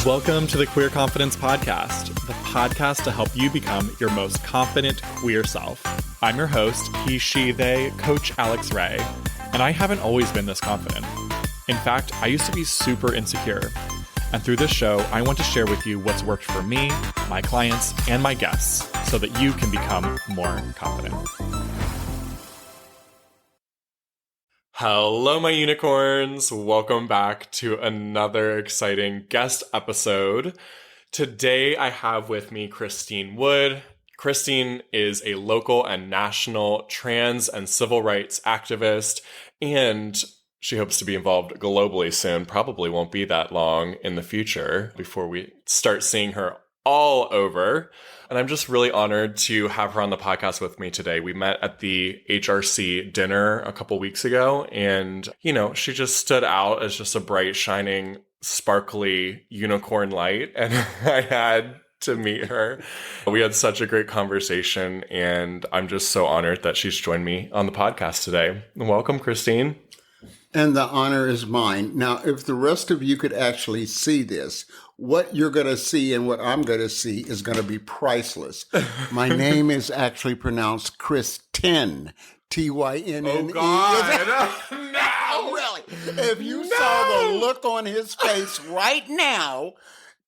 Welcome to the Queer Confidence Podcast, the podcast to help you become your most confident queer self. I'm your host, he, she, they, Coach Alex Ray, and I haven't always been this confident. In fact, I used to be super insecure. And through this show, I want to share with you what's worked for me, my clients, and my guests so that you can become more confident. Hello, my unicorns. Welcome back to another exciting guest episode. Today, I have with me Christynne Wood. Christynne is a local and national trans and civil rights activist, and she hopes to be involved globally soon. Probably won't be that long in the future before we start seeing her all over. And I'm just really honored to have her on the podcast with me today. We met at the HRC dinner a couple weeks ago, and, you know, she just stood out as just a bright, shining, sparkly unicorn light, and I had to meet her. We had such a great conversation, and I'm just so honored that she's joined me on the podcast today. Welcome, Christynne. And the honor is mine. Now, if the rest of you could actually see this, what you're going to see and what I'm going to see is going to be priceless. My name is actually pronounced Christynne, T-Y-N-N-E. Oh, God. No, really. If you saw the look on his face right now,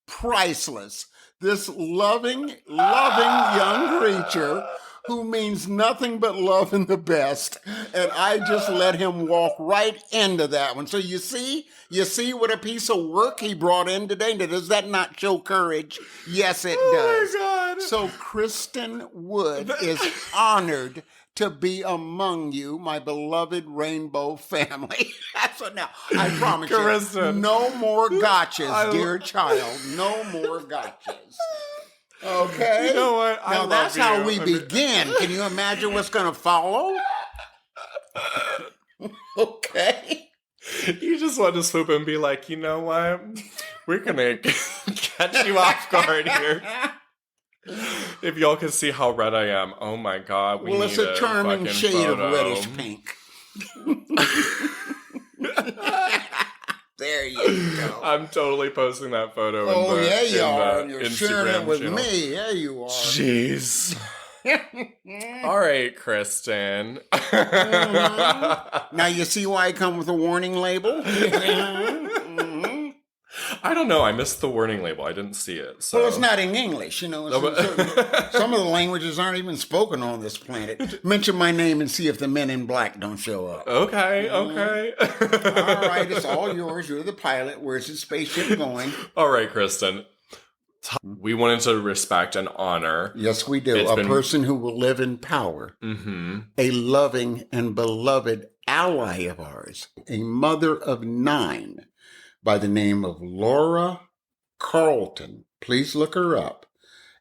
priceless. This loving young creature who means nothing but love and the best. And I just let him walk right into that one. So you see what a piece of work he brought in today? Does that not show courage? Yes, it does. Oh, my God. So Christynne Wood is honored to be among you, my beloved rainbow family. That's what now, I promise you, no more gotchas, dear child. No more gotchas. Okay. You know what? Now that's how we begin. Can you imagine what's going to follow? Okay. You just want to swoop and be like, you know what? We're going to catch you off guard here. If y'all can see how red I am. Oh my God. Well, it's a charming shade of reddish pink. There you go. I'm totally posting that photo. Oh, yeah, you are. You're sharing it with me. Yeah, you are. Jeez. All right, Christynne. Mm-hmm. Now, you see why I come with a warning label? I don't know. I missed the warning label. I didn't see it. So. Well, it's not in English. You know, some of the languages aren't even spoken on this planet. Mention my name and see if the men in black don't show up. Okay. All right. It's all yours. You're the pilot. Where's the spaceship going? All right, Christynne. We wanted to respect and honor. Yes, we do. Person who will live in power. Mm-hmm. A loving and beloved ally of ours. A mother of 9. By the name of Laura Carlton. Please look her up.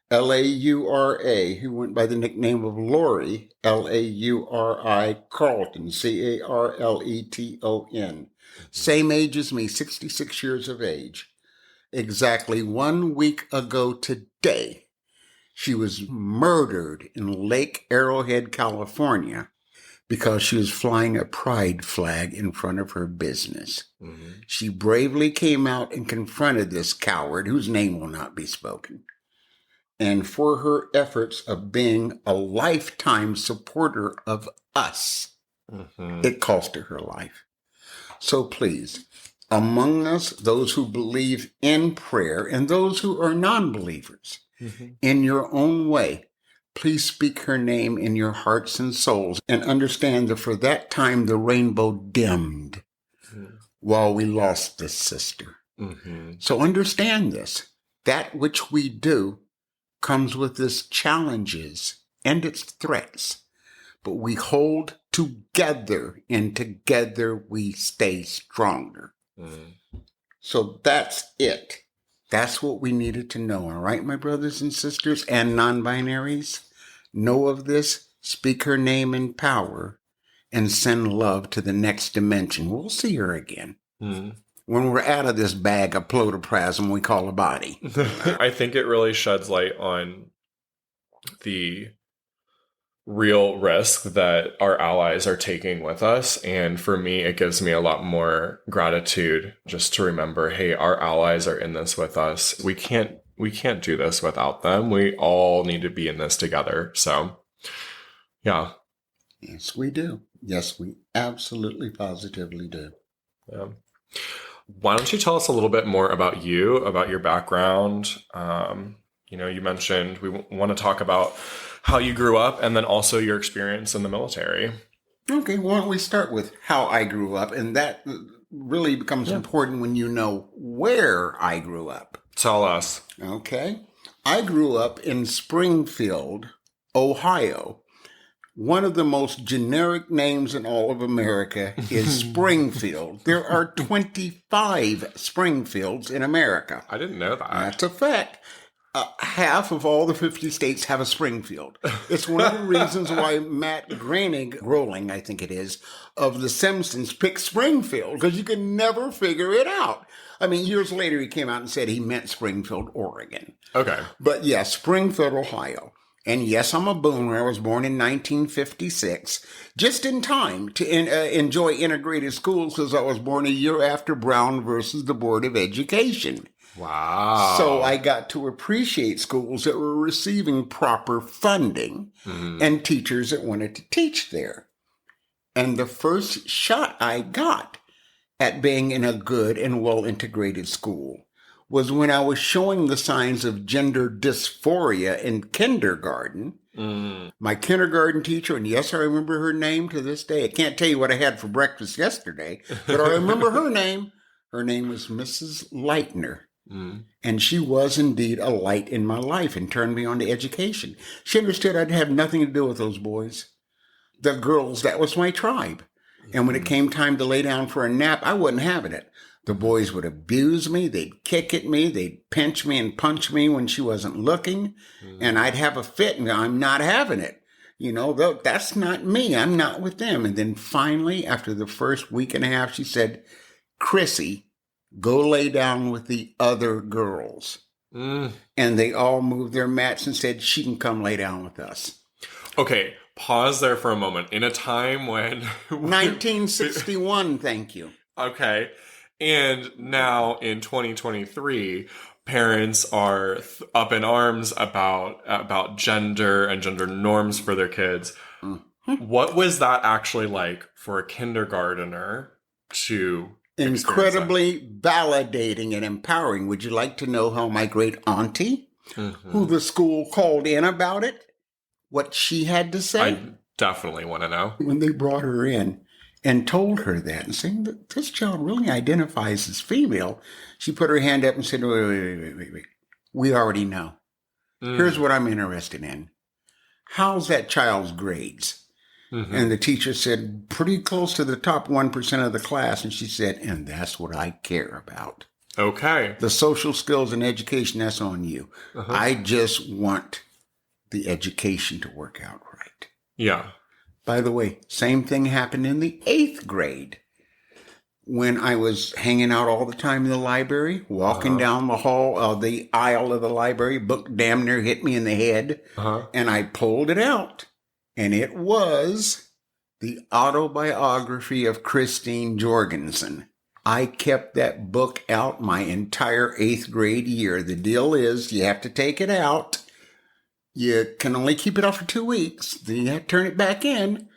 Laura, who went by the nickname of Lori, Lauri Carlton, Carleton. Same age as me, 66 years of age. Exactly 1 week ago today, she was murdered in Lake Arrowhead, California, because she was flying a pride flag in front of her business. Mm-hmm. She bravely came out and confronted this coward, whose name will not be spoken. And for her efforts of being a lifetime supporter of us, it cost her life. So please, among us, those who believe in prayer and those who are non-believers, in your own way, please speak her name in your hearts and souls and understand that for that time the rainbow dimmed while we lost this sister. Mm-hmm. So understand this. That which we do comes with its challenges and its threats, but we hold together and together we stay stronger. Mm-hmm. So that's it. That's what we needed to know. All right, my brothers and sisters and non-binaries, know of this, speak her name in power, and send love to the next dimension. We'll see her again. When we're out of this bag of protoplasm we call a body. I think it really sheds light on the real risk that our allies are taking with us. And for me, it gives me a lot more gratitude just to remember, hey, our allies are in this with us. We can't do this without them. We all need to be in this together. So, yeah. Yes, we do. Yes, we absolutely positively do. Yeah. Why don't you tell us a little bit more about you, about your background? You mentioned we want to talk about how you grew up and then also your experience in the military. Okay, why don't we start with how I grew up? And that really becomes important when you know where I grew up. Tell us. Okay. I grew up in Springfield, Ohio. One of the most generic names in all of America is Springfield. There are 25 Springfields in America. I didn't know that. That's a fact. Half of all the 50 states have a Springfield. It's one of the reasons why Matt Groening, I think it is, of The Simpsons picked Springfield, because you can never figure it out. I mean, years later, he came out and said he meant Springfield, Oregon. Okay. But yes, Springfield, Ohio. And yes, I'm a boomer. I was born in 1956, just in time to enjoy integrated schools, because I was born a year after Brown versus the Board of Education. Wow. So I got to appreciate schools that were receiving proper funding and teachers that wanted to teach there. And the first shot I got at being in a good and well-integrated school was when I was showing the signs of gender dysphoria in kindergarten. My kindergarten teacher, and yes, I remember her name to this day. I can't tell you what I had for breakfast yesterday, but I remember her name. Her name was Mrs. Leitner. And she was indeed a light in my life and turned me on to education. She understood I'd have nothing to do with those boys. The girls, that was my tribe. And when it came time to lay down for a nap, I wasn't having it. The boys would abuse me. They'd kick at me. They'd pinch me and punch me when she wasn't looking. And I'd have a fit and I'm not having it. That's not me. I'm not with them. And then finally, after the first week and a half, she said, Chrissy, go lay down with the other girls. And they all moved their mats and said, she can come lay down with us. Okay, pause there for a moment. In a time when... 1961, thank you. Okay. And now in 2023, parents are up in arms about gender and gender norms for their kids. What was that actually like for a kindergartner to... Incredibly validating and empowering. Would you like to know how my great auntie, who the school called in about it, what she had to say? I definitely want to know. When they brought her in and told her that and saying that this child really identifies as female, she put her hand up and said, wait. We already know. Here's what I'm interested in. How's that child's grades? And the teacher said, pretty close to the top 1% of the class. And she said, and that's what I care about. Okay. The social skills and education, that's on you. I just want the education to work out right. Yeah. By the way, same thing happened in the 8th grade. When I was hanging out all the time in the library, walking down the hall, the aisle of the library, book damn near hit me in the head. And I pulled it out. And it was the autobiography of Christine Jorgensen. I kept that book out my entire 8th grade year. The deal is you have to take it out. You can only keep it out for 2 weeks. Then you have to turn it back in.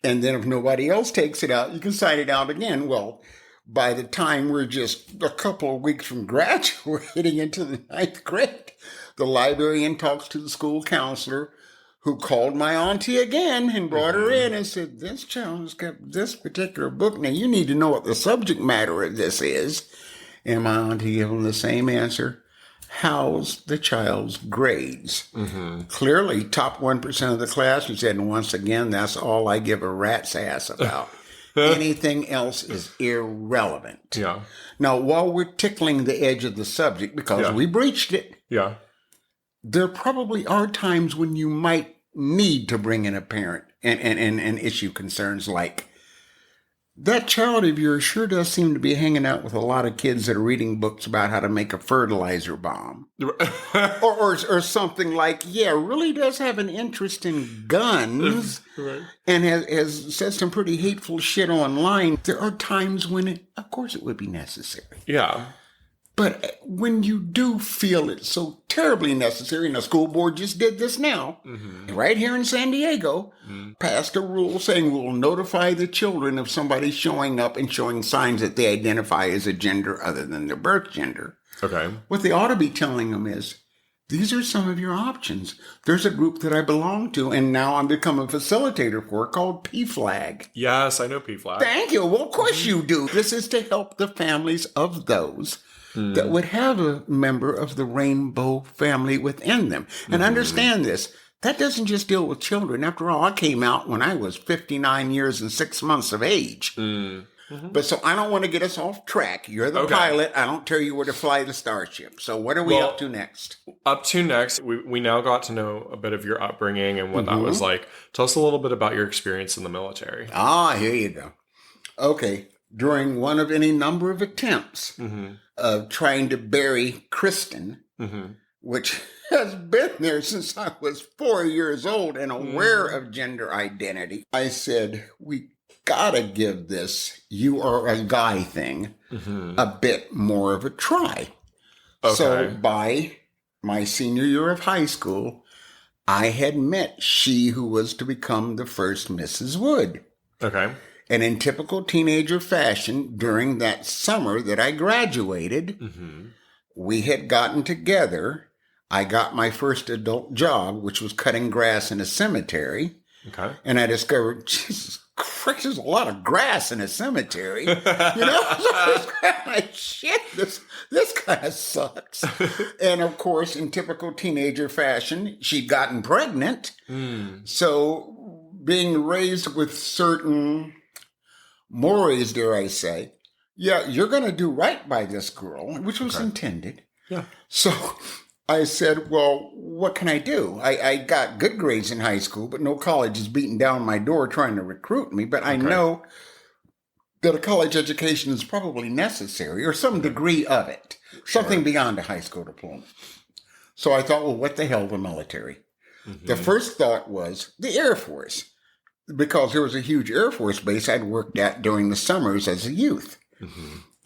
And then if nobody else takes it out, you can sign it out again. Well, by the time we're just a couple of weeks from graduating into the 9th grade, the librarian talks to the school counselor, who called my auntie again and brought her in and said, this child's got this particular book. Now, you need to know what the subject matter of this is. And my auntie gave him the same answer. How's the child's grades? Clearly, top 1% of the class. She said, and once again, that's all I give a rat's ass about. Anything else is irrelevant. Yeah. Now, while we're tickling the edge of the subject, because we breached it. Yeah. There probably are times when you might need to bring in a parent and issue concerns like that child of yours sure does seem to be hanging out with a lot of kids that are reading books about how to make a fertilizer bomb. or something like, really does have an interest in guns Right. and has said some pretty hateful shit online. There are times when, of course, it would be necessary. Yeah. But when you do feel it so terribly necessary, and the school board just did this now, right here in San Diego, passed a rule saying we'll notify the children of somebody showing up and showing signs that they identify as a gender other than their birth gender. Okay. What they ought to be telling them is, these are some of your options. There's a group that I belong to, and now I'm becoming a facilitator for, called PFLAG. Yes, I know PFLAG. Thank you. Well, of course you do. This is to help the families of those that would have a member of the rainbow family within them. And understand this, that doesn't just deal with children. After all, I came out when I was 59 years and 6 months of age. But so I don't want to get us off track. You're the pilot. I don't tell you where to fly the starship. So what are we up to next? Up to next, we now got to know a bit of your upbringing and what that was like. Tell us a little bit about your experience in the military. Here you go. Okay. During one of any number of attempts of trying to bury Christynne, which has been there since I was 4 years old and aware of gender identity, I said, we gotta give this "you are a guy" thing a bit more of a try. Okay. So by my senior year of high school, I had met she who was to become the first Mrs. Wood. Okay. And in typical teenager fashion, during that summer that I graduated, we had gotten together. I got my first adult job, which was cutting grass in a cemetery. Okay. And I discovered, Jesus Christ, there's a lot of grass in a cemetery. So I was like, shit, this kind of sucks. And of course, in typical teenager fashion, she'd gotten pregnant. So being raised with certain mores, dare I say, you're going to do right by this girl, which was intended. Yeah. So I said, well, what can I do? I got good grades in high school, but no college is beating down my door trying to recruit me. But I know that a college education is probably necessary, or some degree of it, something beyond a high school diploma. So I thought, well, what the hell, the military? The first thought was the Air Force, because there was a huge Air Force base I'd worked at during the summers as a youth.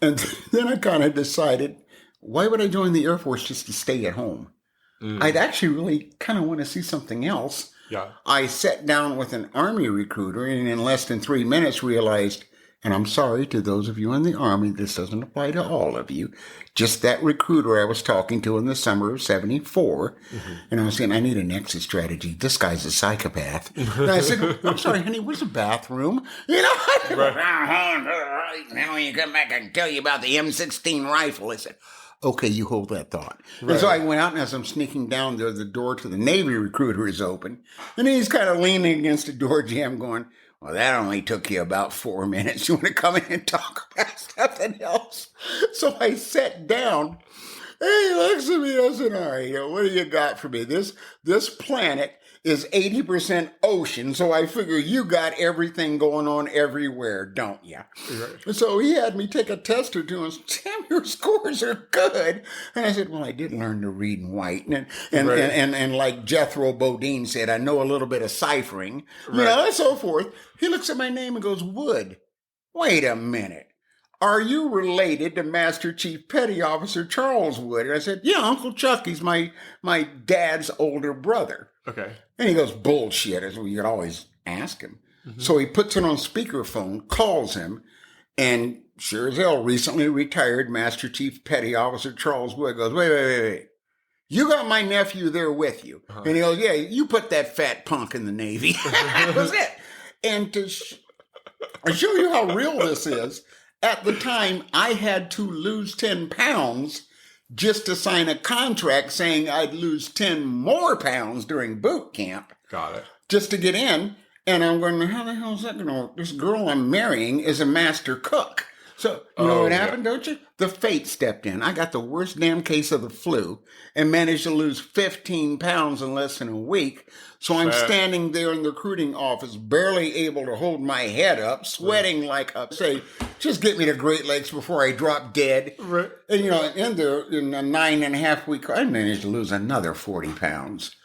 And then I kind of decided, why would I join the Air Force just to stay at home? I'd actually really kind of want to see something else. Yeah. I sat down with an Army recruiter and in less than 3 minutes realized, and I'm sorry to those of you in the Army, this doesn't apply to all of you, just that recruiter I was talking to in the summer of 74. And I was saying, I need an exit strategy. This guy's a psychopath. And I said, I'm sorry, honey, where's the bathroom? You come back, I can tell you about the M16 rifle. I said, okay, you hold that thought. And so I went out, and as I'm sneaking down there, the door to the Navy recruiter is open. And he's kind of leaning against the door jamb going, well, that only took you about 4 minutes. You want to come in and talk about something else? So I sat down. And he looks at me. I said, all right, what do you got for me? This planet is 80% ocean, so I figure you got everything going on everywhere, don't you? Right. So he had me take a test or two and said, damn, your scores are good. And I said, well, I did learn to read and write. And like Jethro Bodine said, I know a little bit of ciphering, and so forth. He looks at my name and goes, Wood, wait a minute. Are you related to Master Chief Petty Officer Charles Wood? And I said, yeah, Uncle Chuck, he's my dad's older brother. Okay. And he goes, bullshit, as we could always ask him. So he puts it on speakerphone, calls him, and sure as hell, recently retired Master Chief Petty Officer Charles Wood goes, wait. You got my nephew there with you. And he goes, yeah, you put that fat punk in the Navy. That was it. And to show you how real this is, at the time, I had to lose 10 pounds just to sign a contract saying I'd lose 10 more pounds during boot camp. Got it. Just to get in. And I'm going, how the hell is that going to work? This girl I'm marrying is a master cook. So, you know what happened, don't you? The fate stepped in. I got the worst damn case of the flu and managed to lose 15 pounds in less than a week. So I'm standing there in the recruiting office, barely able to hold my head up, sweating like a, say, just get me to Great Lakes before I drop dead. Right. And, you know, in there, in a 9.5 week, I managed to lose another 40 pounds.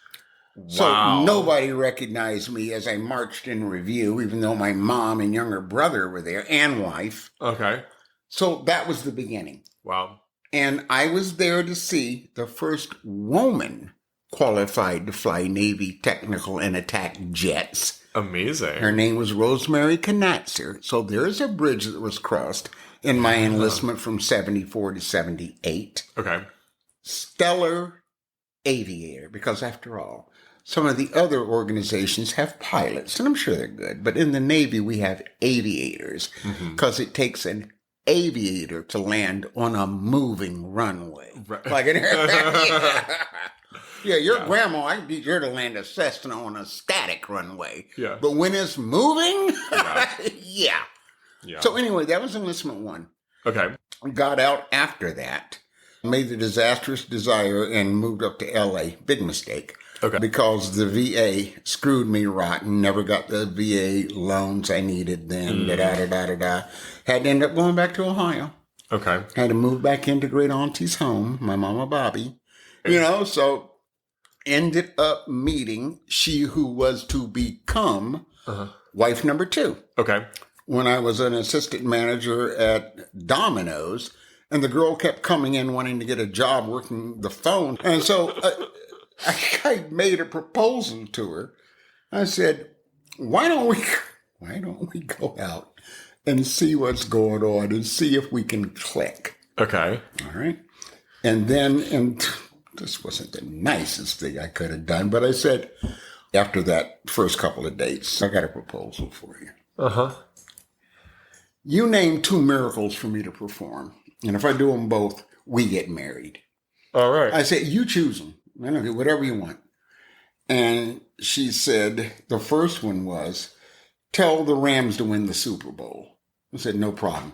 So nobody recognized me as I marched in review, even though my mom and younger brother were there and wife. Okay. So that was the beginning. Wow. And I was there to see the first woman qualified to fly Navy technical and attack jets. Amazing. Her name was Rosemary Knatzer. So there's a bridge that was crossed in my enlistment from 74 to 78. Okay. Stellar aviator, because after all, some of the other organizations have pilots, and I'm sure they're good. But in the Navy, we have aviators because it takes an aviator to land on a moving runway. Right. Like an Yeah, your grandma, I'd be sure to land a Cessna on a static runway. Yeah. But when it's moving, yeah. So anyway, that was enlistment 1. Okay. Got out after that, made the disastrous desire and moved up to LA. Big mistake. Okay. Because the VA screwed me rotten, never got the VA loans I needed then, Had to end up going back to Ohio. Okay. Had to move back into great auntie's home, my mama Bobby. You know, so ended up meeting she who was to become wife number 2. Okay. When I was an assistant manager at Domino's, and the girl kept coming in wanting to get a job working the phone. And so I made a proposal to her. I said, why don't we go out and see what's going on and see if we can click? Okay. All right. And then, and this wasn't the nicest thing I could have done, but I said, after that first couple of dates, I got a proposal for you. You name 2 miracles for me to perform. And if I do them both, we get married. All right. I said, you choose them. I don't do whatever you want. And she said, the first one was, tell the Rams to win the Super Bowl. I said, no problem.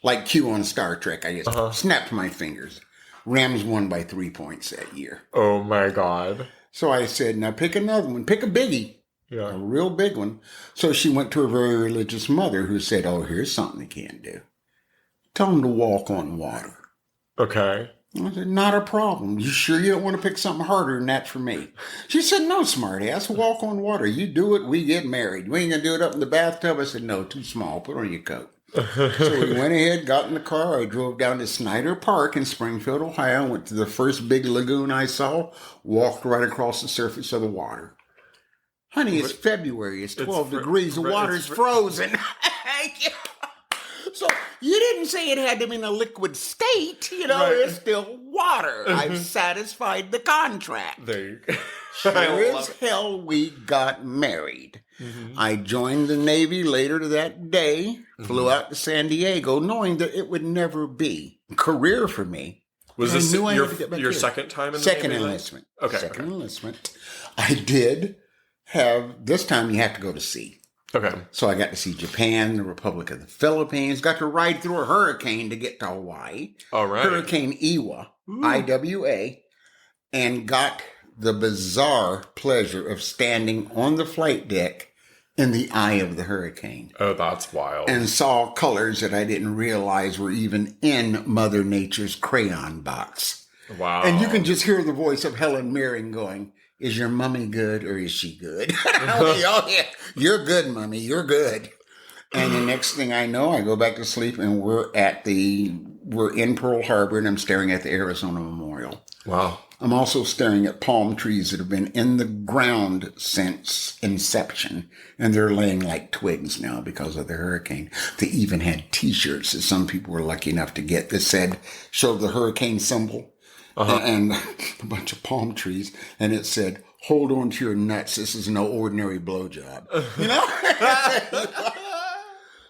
Like Q on Star Trek, I just snapped my fingers. Rams won by 3 points that year. Oh my God. So I said, now pick another one. Pick a biggie. Yeah. A real big one. So she went to her very religious mother who said, oh, here's something they can't do. Tell them to walk on water. Okay. I said, not a problem. You sure you don't want to pick something harder than that for me? She said, no, smartass, walk on water. You do it, we get married. We ain't going to do it up in the bathtub. I said, no, too small. Put on your coat. So we went ahead, got in the car. I drove down to Snyder Park in Springfield, Ohio, went to the first big lagoon I saw, walked right across the surface of the water. Honey, it's February. It's 12 degrees. The water's frozen. So you didn't say it had to be in a liquid state. You know, it's still water. I've satisfied the contract. There you go. Sure as hell, we got married. I joined the Navy later that day, flew out to San Diego, knowing that it would never be a career for me. Was this your second time in the Second Navy? enlistment. Okay. Second enlistment. I did have, this time you have to go to sea. Okay. So I got to see Japan, the Republic of the Philippines, got to ride through a hurricane to get to Hawaii. All right. Hurricane Iwa, IWA, and got the bizarre pleasure of standing on the flight deck in the eye of the hurricane. Oh, that's wild. And saw colors that I didn't realize were even in Mother Nature's crayon box. Wow. And you can just hear the voice of Helen Mirren going, is your mummy good or is she good? Oh, yeah. You're good, mummy. You're good. And the next thing I know, I go back to sleep and we're in Pearl Harbor and I'm staring at the Arizona Memorial. Wow. I'm also staring at palm trees that have been in the ground since inception. And they're laying like twigs now because of the hurricane. They even had T-shirts that some people were lucky enough to get that showed the hurricane symbol. And a bunch of palm trees, and it said, hold on to your nuts. This is no ordinary blowjob. You know?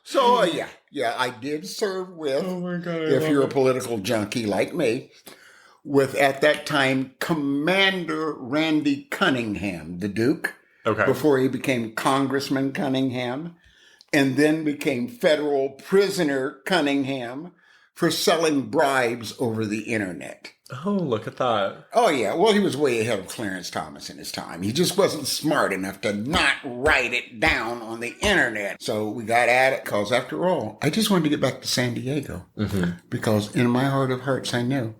So, yeah, I did serve with, if you're a political junkie like me, with, at that time, Commander Randy Cunningham, the Duke, before he became Congressman Cunningham. and then became federal prisoner Cunningham for selling bribes over the internet. Oh, look at that. Oh, yeah. Well, he was way ahead of Clarence Thomas in his time. He just wasn't smart enough to not write it down on the internet. So we got at it because, after all, I just wanted to get back to San Diego. Because in my heart of hearts, I know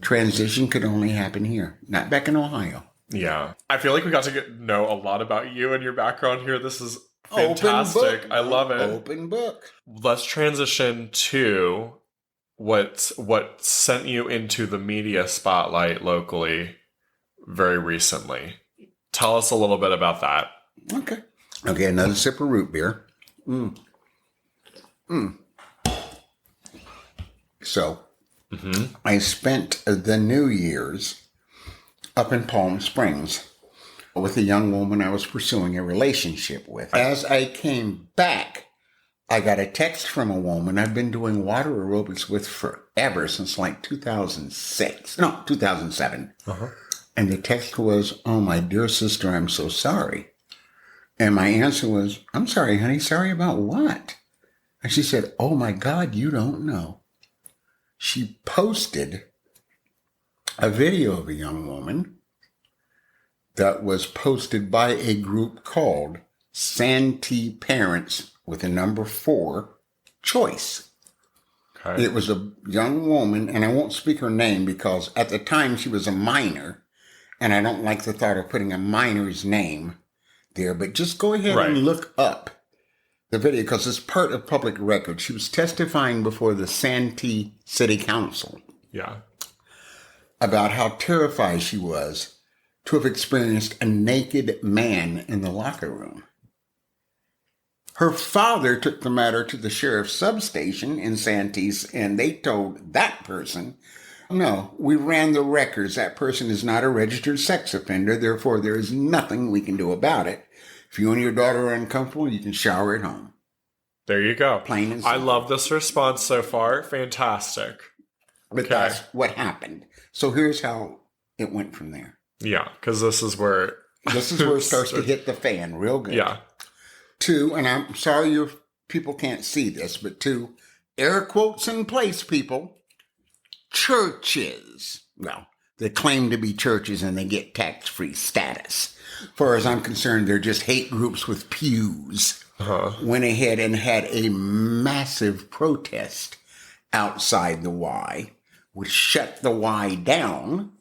transition could only happen here, not back in Ohio. Yeah. I feel like we got to know a lot about you and your background here. This is fantastic. I love it. Open book. Let's transition to what sent you into the media spotlight locally very recently. Tell us a little bit about that. Okay, another sip of root beer. So, I spent the New Year's up in Palm Springs with a young woman I was pursuing a relationship with. As I came back, I got a text from a woman I've been doing water aerobics with forever, since like 2007. And the text was, "Oh, my dear sister, I'm so sorry." And my answer was, "I'm sorry, honey. Sorry about what?" And she said, "Oh my God, you don't know." She posted a video of a young woman that was posted by a group called Santee Parents with a number 4 choice. Okay. It was a young woman, and I won't speak her name because at the time she was a minor, and I don't like the thought of putting a minor's name there, but just go ahead and look up the video because it's part of public record. She was testifying before the Santee City Council. Yeah. About how terrified she was to have experienced a naked man in the locker room. Her father took the matter to the sheriff's substation in Santee's, and they told that person, "No, we ran the records. That person is not a registered sex offender. Therefore, there is nothing we can do about it. If you and your daughter are uncomfortable, you can shower at home." There you go. Plain and simple. I love this response so far. Fantastic. But that's what happened. So here's how it went from there. Yeah, because this is where it starts to hit the fan real good. Yeah. 2, and I'm sorry your people can't see this, but 2, air quotes in place, people, churches. Well, they claim to be churches and they get tax-free status. As far as I'm concerned, they're just hate groups with pews. Went ahead and had a massive protest outside the Y, which shut the Y down,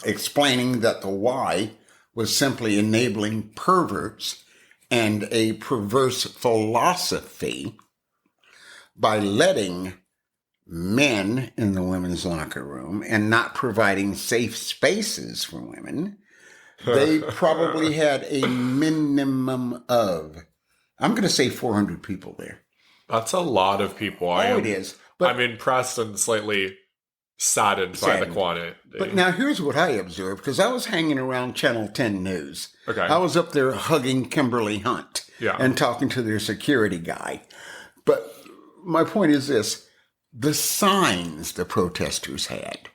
explaining that the Y was simply enabling perverts and a perverse philosophy by letting men in the women's locker room and not providing safe spaces for women. They probably had a minimum of, I'm going to say 400 people there. That's a lot of people. It is. But I'm impressed and slightly saddened by the quantity. But now here's what I observed, because I was hanging around Channel 10 News. Okay. I was up there hugging Kimberly Hunt and talking to their security guy. But my point is this, the signs the protesters had.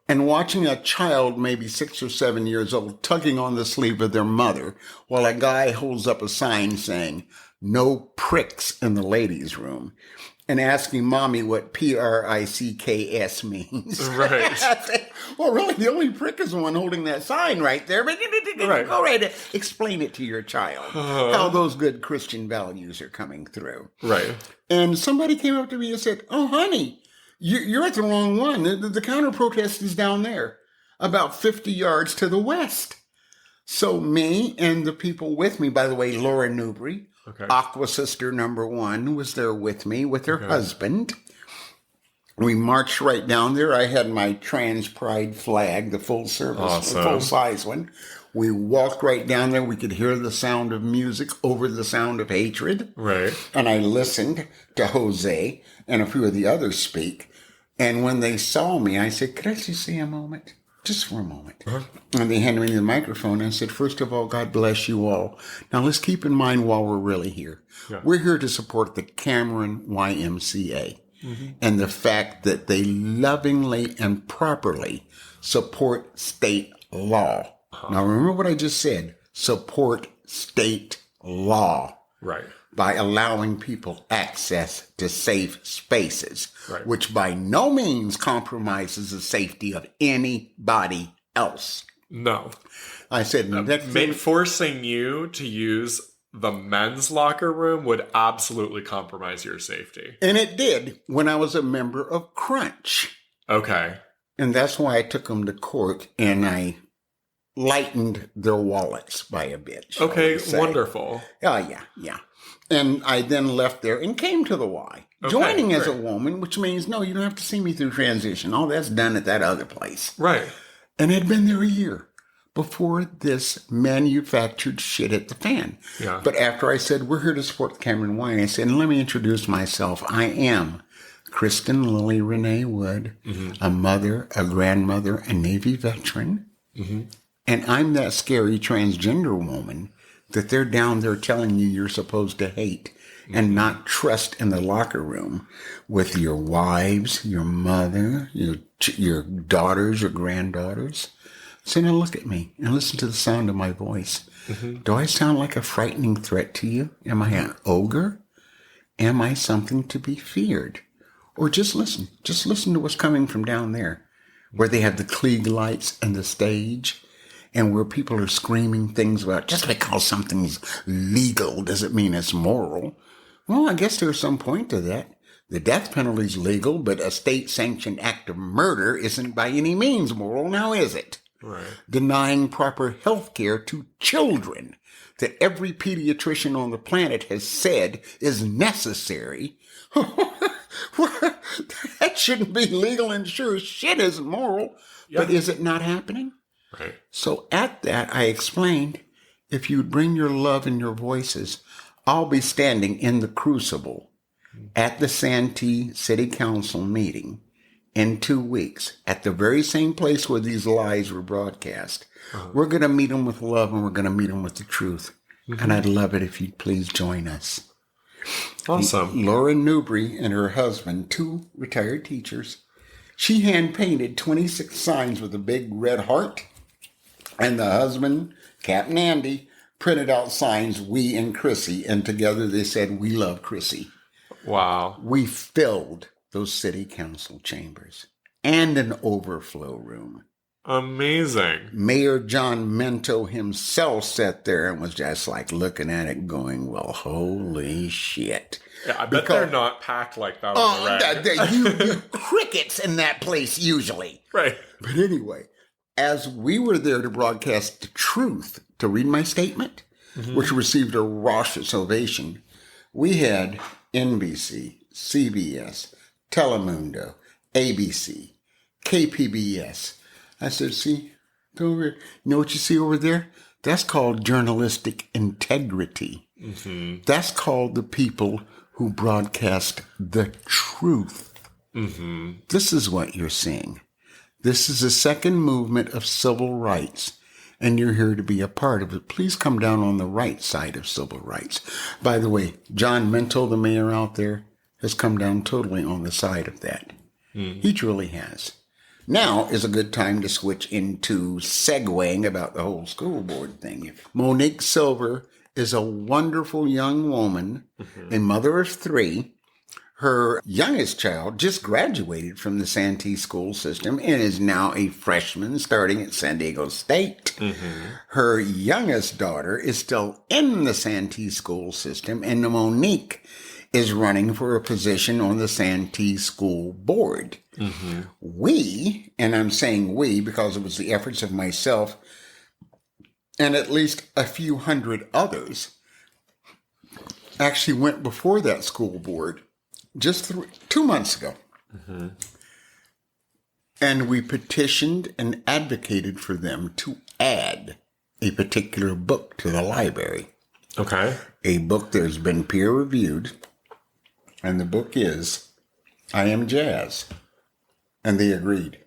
And watching a child, maybe 6 or 7 years old, tugging on the sleeve of their mother while a guy holds up a sign saying, "No pricks in the ladies' room," and asking mommy what PRICKS means. Right. Well, really, the only prick is the one holding that sign right there. But go right ahead, explain it to your child, how those good Christian values are coming through. Right. And somebody came up to me and said, "Oh, honey, you're at the wrong one. The counter-protest is down there, about 50 yards to the west." So me and the people with me, by the way, Laura Newbury, Aqua Sister #1, was there with me with her husband. We marched right down there. I had my trans pride flag, the full service, the full size one. We walked right down there. We could hear the sound of music over the sound of hatred. Right. And I listened to Jose and a few of the others speak. And when they saw me, I said, "Could I just see a moment? Just for a moment." And they handed me the microphone and said, "First of all, God bless you all. Now let's keep in mind while we're really here. We're here to support the Cameron YMCA and the fact that they lovingly and properly support state law." Now remember what I just said, support state law. Right. by allowing people access to safe spaces, Right. which by no means compromises the safety of anybody else. No. I said, Forcing you to use the men's locker room would absolutely compromise your safety. and it did when I was a member of Crunch. Okay. And that's why I took them to court and I lightened their wallets by a bit. Okay, wonderful. Oh, yeah. And I then left there and came to the Y. Okay, Joining as a great. woman, which means, no, you don't have to see me through transition. All that's done at that other place. Right. And it had been there a year before this manufactured shit hit the fan. Yeah. But after I said, we're here to support the Cameron Y, I said, let me introduce myself. I am Christynne Lily Renee Wood, a mother, a grandmother, a Navy veteran. And I'm that scary transgender woman that they're down there telling you you're supposed to hate and not trust in the locker room with your wives, your mother, your daughters, your granddaughters. So now look at me and listen to the sound of my voice. Do I sound like a frightening threat to you? Am I an ogre? Am I something to be feared? Or just listen. Just listen to what's coming from down there, where they have the Klieg lights and the stage, and where people are screaming things about just because something's legal doesn't mean it's moral. Well, I guess there's some point to that. The death penalty's legal, but a state-sanctioned act of murder isn't by any means moral, now is it? Right. Denying proper health care to children that every pediatrician on the planet has said is necessary. That shouldn't be legal, and sure as shit isn't moral. Yeah. But is it not happening? Right. So at that, I explained, if you'd bring your love and your voices, I'll be standing in the crucible at the Santee City Council meeting in 2 weeks at the very same place where these lies were broadcast. We're going to meet them with love, and we're going to meet them with the truth. And I'd love it if you'd please join us. Awesome. Laura Newbury and her husband, 2 retired teachers, she hand-painted 26 signs with a big red heart. And the husband, Captain Andy, printed out signs, we and Chrissy, and together they said, we love Chrissy. Wow. We filled those city council chambers and an overflow room. Amazing. Mayor John Mento himself sat there and was just like looking at it going, well, holy shit. Yeah, I bet they're not packed like that on the reg. You crickets in that place usually. Right. But anyway, as we were there to broadcast the truth, to read my statement, which received a raucous ovation, we had NBC, CBS, Telemundo, ABC, KPBS. I said, see, go over here. You know what you see over there? That's called journalistic integrity. That's called the people who broadcast the truth. This is what you're seeing. This is the second movement of civil rights, and you're here to be a part of it. Please come down on the right side of civil rights. By the way, John Mento, the mayor out there, has come down totally on the side of that. He truly has. Now is a good time to switch into segueing about the whole school board thing. Monique Silver is a wonderful young woman, a mother of 3. Her youngest child just graduated from the Santee school system and is now a freshman starting at San Diego State. Her youngest daughter is still in the Santee school system, and Monique is running for a position on the Santee school board. We, and I'm saying we because it was the efforts of myself and at least a few hundred others, actually went before that school board just 2 months ago. And we petitioned and advocated for them to add a particular book to the library. Okay. A book that has been peer reviewed. And the book is I Am Jazz. And they agreed.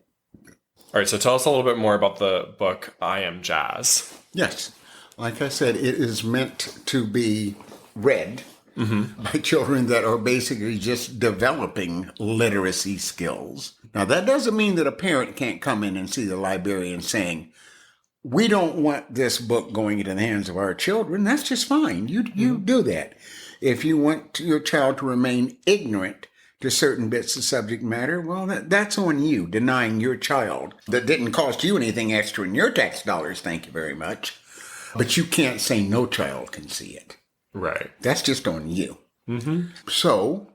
All right, so tell us a little bit more about the book I Am Jazz. Yes. Like I said, it is meant to be read by children that are basically just developing literacy skills. Now, that doesn't mean that a parent can't come in and see the librarian saying, we don't want this book going into the hands of our children. That's just fine. You do that. If you want your child to remain ignorant to certain bits of subject matter, well, that's on you, denying your child. That didn't cost you anything extra in your tax dollars, thank you very much. But you can't say no child can see it. Right. That's just on you. So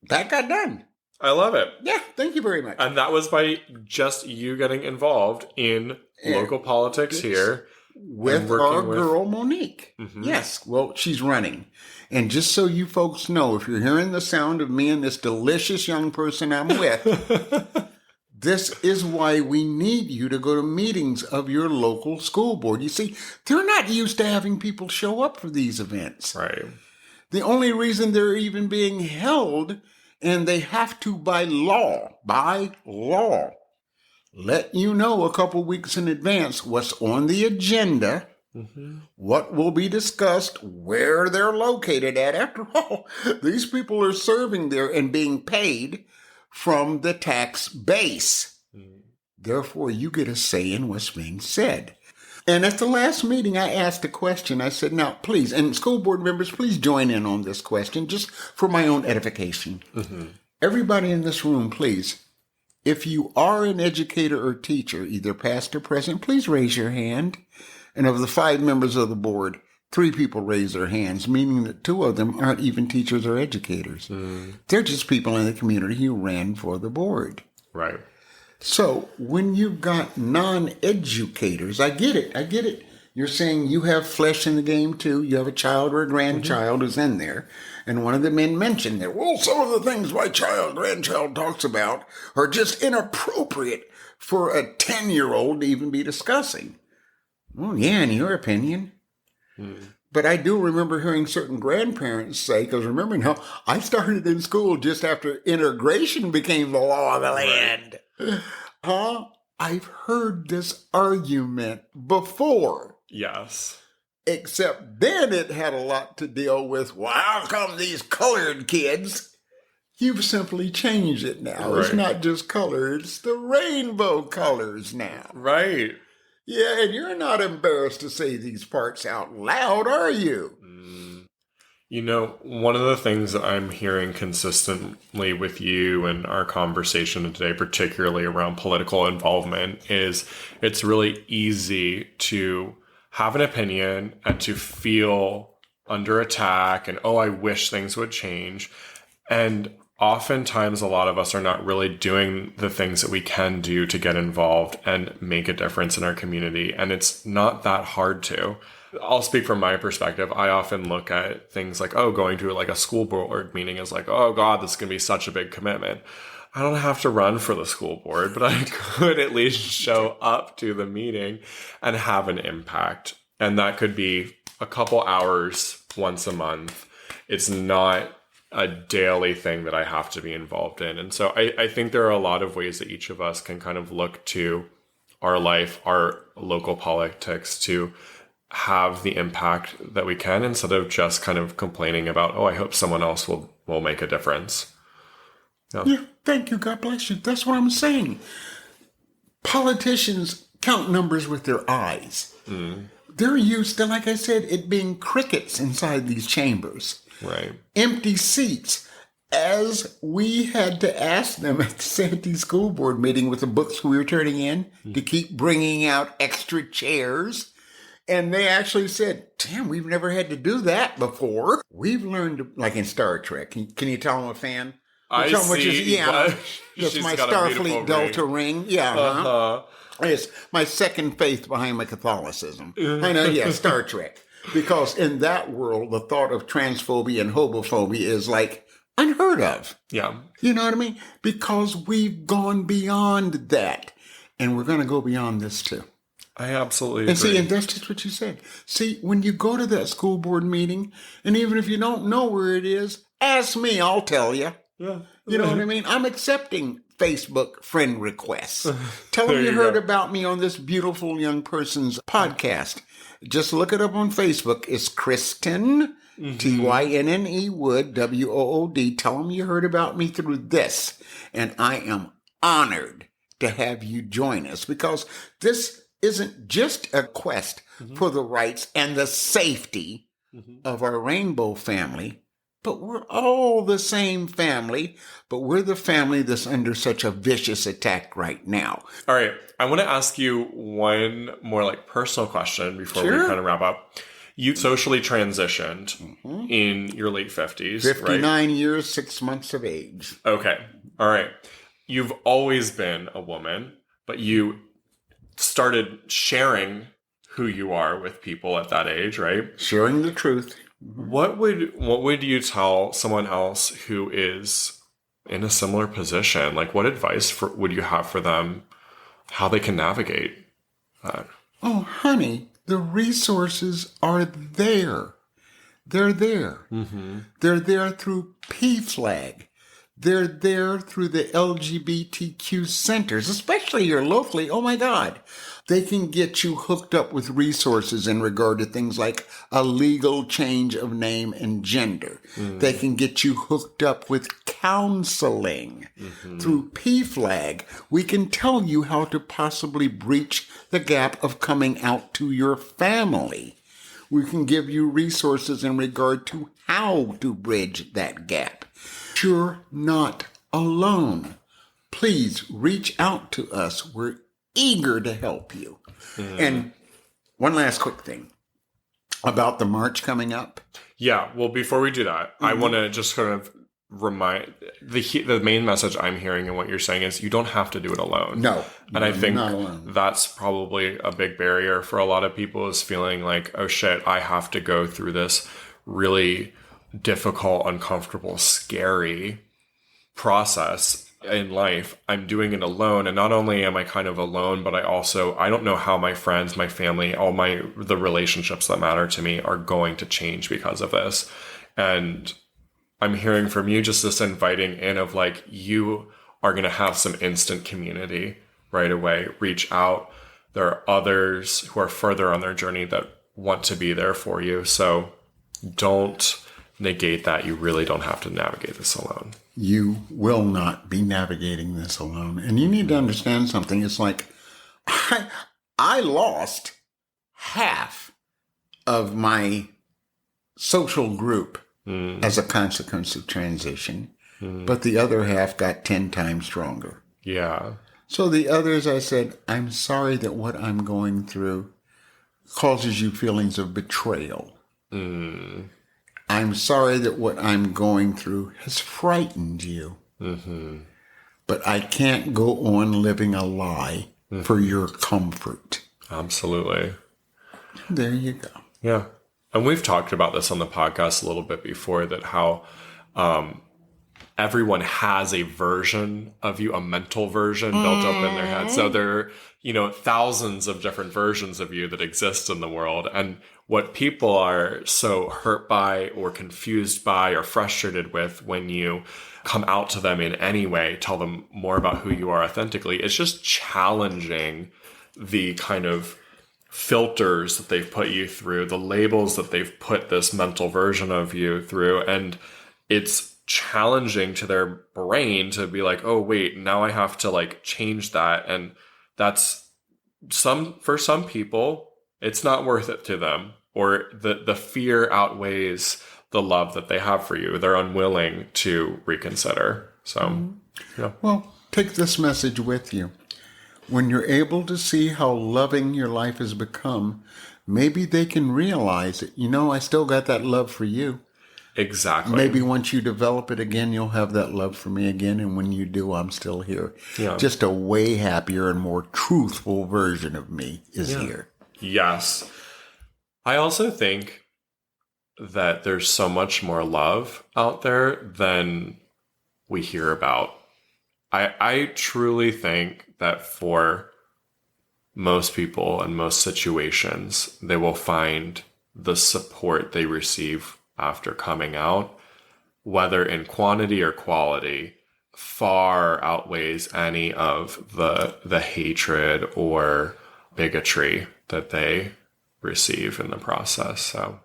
that got done. I love it. Yeah, thank you very much. And that was by just you getting involved in local politics here. With our girl, Monique. Yes, well, she's running. And just so you folks know, if you're hearing the sound of me and this delicious young person I'm with, this is why we need you to go to meetings of your local school board. You see, they're not used to having people show up for these events. Right. The only reason they're even being held, and they have to by law, let you know a couple weeks in advance what's on the agenda, what will be discussed, where they're located at. After all, these people are serving there and being paid from the tax base. Therefore, you get a say in what's being said. And at the last meeting, I asked a question. I said, now, please, and school board members, please join in on this question, just for my own edification. Everybody in this room, please, if you are an educator or teacher, either past or present, please raise your hand. And of the 5 members of the board, 3 people raise their hands, meaning that 2 of them aren't even teachers or educators. They're just people in the community who ran for the board. Right. So when you've got non-educators, I get it. You're saying you have flesh in the game too. You have a child or a grandchild who's in there. And one of the men mentioned that, well, some of the things my grandchild talks about are just inappropriate for a 10-year-old to even be discussing. Well, yeah, in your opinion. But I do remember hearing certain grandparents say, because remember now, I started in school just after integration became the law of the land. I've heard this argument before. Yes. Except then it had a lot to deal with, well, how come these colored kids? You've simply changed it now. Right. It's not just color, it's the rainbow colors now. Right. Yeah, and you're not embarrassed to say these parts out loud, are you? You know, one of the things that I'm hearing consistently with you and our conversation today, particularly around political involvement, is it's really easy to have an opinion and to feel under attack and, oh, I wish things would change. And oftentimes a lot of us are not really doing the things that we can do to get involved and make a difference in our community. And it's not that hard to. I'll speak from my perspective. I often look at things like, oh, going to like a school board meeting is like, oh God, this is going to be such a big commitment. I don't have to run for the school board, but I could at least show up to the meeting and have an impact. And that could be a couple hours once a month. It's not a daily thing that I have to be involved in. And so I think there are a lot of ways that each of us can kind of look to our life, our local politics to have the impact that we can instead of just kind of complaining about, oh, I hope someone else will make a difference. Yeah, thank you. God bless you. That's what I'm saying. Politicians count numbers with their eyes. They're used to, like I said, it being crickets inside these chambers. Right. Empty seats. As we had to ask them at the Santee School Board meeting with the books we were turning in to keep bringing out extra chairs. And they actually said, damn, we've never had to do that before. We've learned, like in Star Trek. Can you tell I'm a fan? I see. That's my Starfleet Delta ring. Yeah. It's my second faith behind my Catholicism. I know, yeah, Star Trek. Because in that world, the thought of transphobia and homophobia is like unheard of. Yeah. You know what I mean? Because we've gone beyond that. And we're going to go beyond this too. I absolutely agree. And see, and that's just what you said. See, when you go to that school board meeting, and even if you don't know where it is, ask me, I'll tell you. Yeah. You know what I mean? I'm accepting Facebook friend requests. Tell them you heard about me on this beautiful young person's podcast. Just look it up on Facebook. It's Christynne, Tynne Wood, Wood. Tell them you heard about me through this. And I am honored to have you join us because this isn't just a quest for the rights and the safety of our rainbow family, but we're all the same family, but we're the family that's under such a vicious attack right now. All right. I want to ask you one more like personal question before we kind of wrap up. You socially transitioned in your late 50s, 59 right? years, 6 months of age. Okay. All right. You've always been a woman, but you started sharing who you are with people at that age, right? Sharing the truth. What would you tell someone else who is in a similar position? Like, what advice would you have for them, how they can navigate that? Oh, honey, the resources are there. They're there. Mm-hmm. They're there through PFLAG. They're there through the LGBTQ centers, especially here locally. Oh, my God. They can get you hooked up with resources in regard to things like a legal change of name and gender. Mm. They can get you hooked up with counseling. Mm-hmm. Through PFLAG, we can tell you how to possibly breach the gap of coming out to your family. We can give you resources in regard to how to bridge that gap. You're not alone. Please reach out to us. We're eager to help you. Mm. And one last quick thing about the march coming up. Yeah, well, before we do that, I want to just kind of remind the main message I'm hearing and what you're saying is you don't have to do it alone. No. And I think that's probably a big barrier for a lot of people is feeling like, oh shit, I have to go through this really difficult, uncomfortable, scary process in life. I'm doing it alone. And not only am I kind of alone, but I don't know how my friends, my family, the relationships that matter to me are going to change because of this. And I'm hearing from you just this inviting in of like, you are going to have some instant community right away. Reach out. There are others who are further on their journey that want to be there for you. So don't negate that. You really don't have to navigate this alone. You will not be navigating this alone. And you need to understand something. It's like I lost half of my social group as a consequence of transition, but the other half got 10 times stronger. Yeah. So the others, I said, I'm sorry that what I'm going through causes you feelings of betrayal. I'm sorry that what I'm going through has frightened you. Mm-hmm. But I can't go on living a lie for your comfort. Absolutely. There you go. Yeah. And we've talked about this on the podcast a little bit before, that how everyone has a version of you, a mental version built up in their head. So there are, thousands of different versions of you that exist in the world. And what people are so hurt by or confused by or frustrated with when you come out to them in any way, tell them more about who you are authentically, it's just challenging the kind of filters that they've put you through, the labels that they've put this mental version of you through. And it's challenging to their brain to be like, oh, wait, now I have to like change that. And that's for some people, it's not worth it to them. Or the fear outweighs the love that they have for you. They're unwilling to reconsider. So, yeah. Well, take this message with you. When you're able to see how loving your life has become, maybe they can realize it. I still got that love for you. Exactly. Maybe once you develop it again, you'll have that love for me again. And when you do, I'm still here. Yeah. Just a way happier and more truthful version of me is here. Yes. I also think that there's so much more love out there than we hear about. I truly think that for most people in most situations, they will find the support they receive after coming out, whether in quantity or quality, far outweighs any of the hatred or bigotry that they receive in the process. So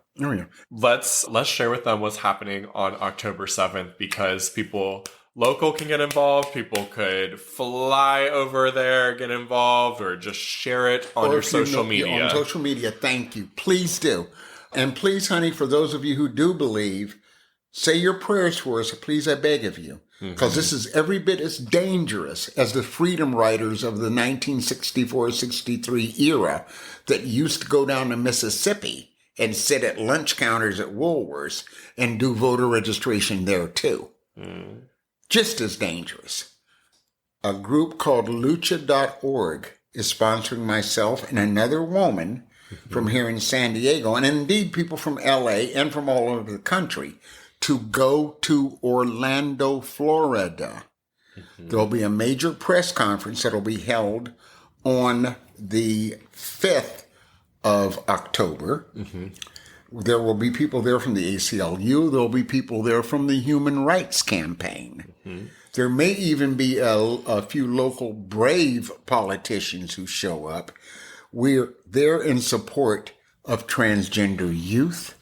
let's share with them what's happening on October 7th, because people local can get involved. People could fly over there, get involved, or just share it on your social media. On social media, thank you. Please do. And please, honey, for those of you who do believe, Say your prayers for us, please, I beg of you. Because this is every bit as dangerous as the freedom riders of the 1964-63 era that used to go down to Mississippi and sit at lunch counters at Woolworths and do voter registration there too. Just as dangerous. A group called Lucha.org is sponsoring myself and another woman from here in San Diego, and indeed people from LA and from all over the country, to go to Orlando, Florida. There'll be a major press conference that'll be held on the 5th of October. There will be people there from the ACLU. There'll be people there from the Human Rights Campaign. There may even be a few local brave politicians who show up. We're there in support of transgender youth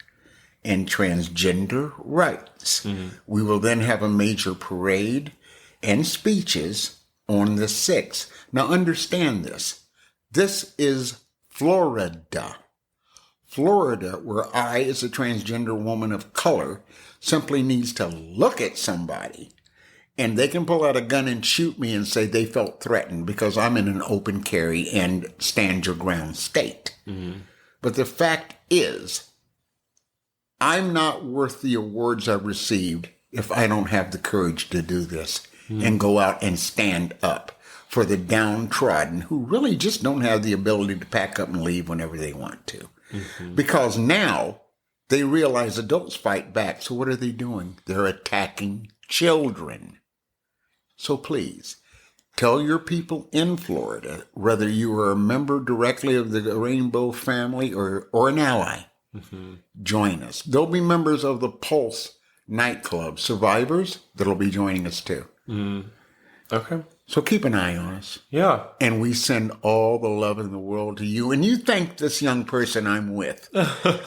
and transgender rights. We will then have a major parade and speeches on the 6th. Now understand this. This is Florida. Florida, where I, as a transgender woman of color, simply needs to look at somebody and they can pull out a gun and shoot me and say they felt threatened because I'm in an open carry and stand your ground state. But the fact is, I'm not worth the awards I've received if I don't have the courage to do this and go out and stand up for the downtrodden who really just don't have the ability to pack up and leave whenever they want to. Because now they realize adults fight back. So what are they doing? They're attacking children. So please, tell your people in Florida, whether you are a member directly of the Rainbow family or an ally, join us. There'll be members of the Pulse nightclub survivors that'll be joining us too. Okay. So keep an eye on us. Yeah. And we send all the love in the world to you. And you thank this young person I'm with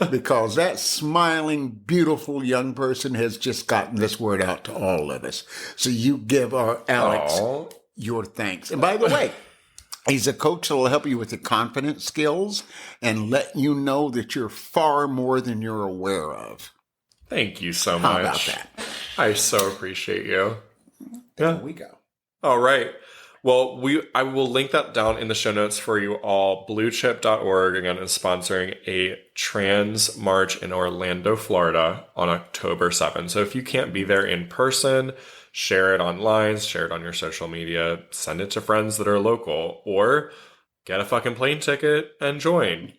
because that smiling, beautiful young person has just gotten this word out to all of us. So you give our Alex your thanks. And by the way, he's a coach that will help you with the confidence skills and let you know that you're far more than you're aware of. Thank you so much. How about that? I so appreciate you. There we go. All right. Well, I will link that down in the show notes for you all. Bluechip.org, again, is sponsoring a trans march in Orlando, Florida on October 7th. So if you can't be there in person, share it online, share it on your social media, send it to friends that are local, or get a fucking plane ticket and join.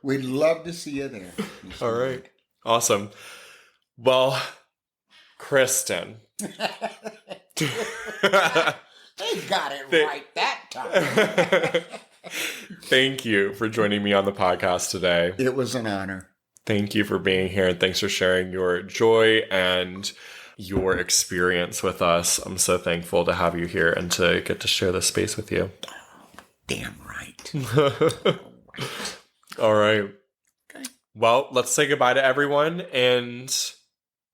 We'd love to see you there. All right. Awesome. Well, Christynne. They got it right that time. Thank you for joining me on the podcast today. It was an honor. Thank you for being here, and thanks for sharing your joy and your experience with us. I'm so thankful to have you here and to get to share this space with you. Damn right. All right. Okay. Well, let's say goodbye to everyone, and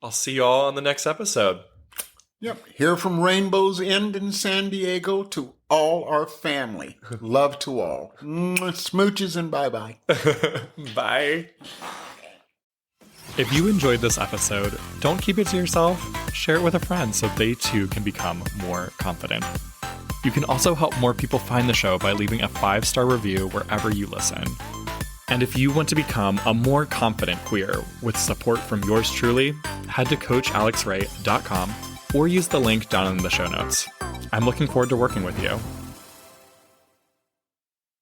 I'll see you all on the next episode. Yep. Here from Rainbow's End in San Diego to all our family. Love to all. Smooches and bye-bye. Bye. If you enjoyed this episode, don't keep it to yourself. Share it with a friend so they too can become more confident. You can also help more people find the show by leaving a 5-star review wherever you listen. And if you want to become a more confident queer with support from yours truly, head to CoachAlexRay.com or use the link down in the show notes. I'm looking forward to working with you.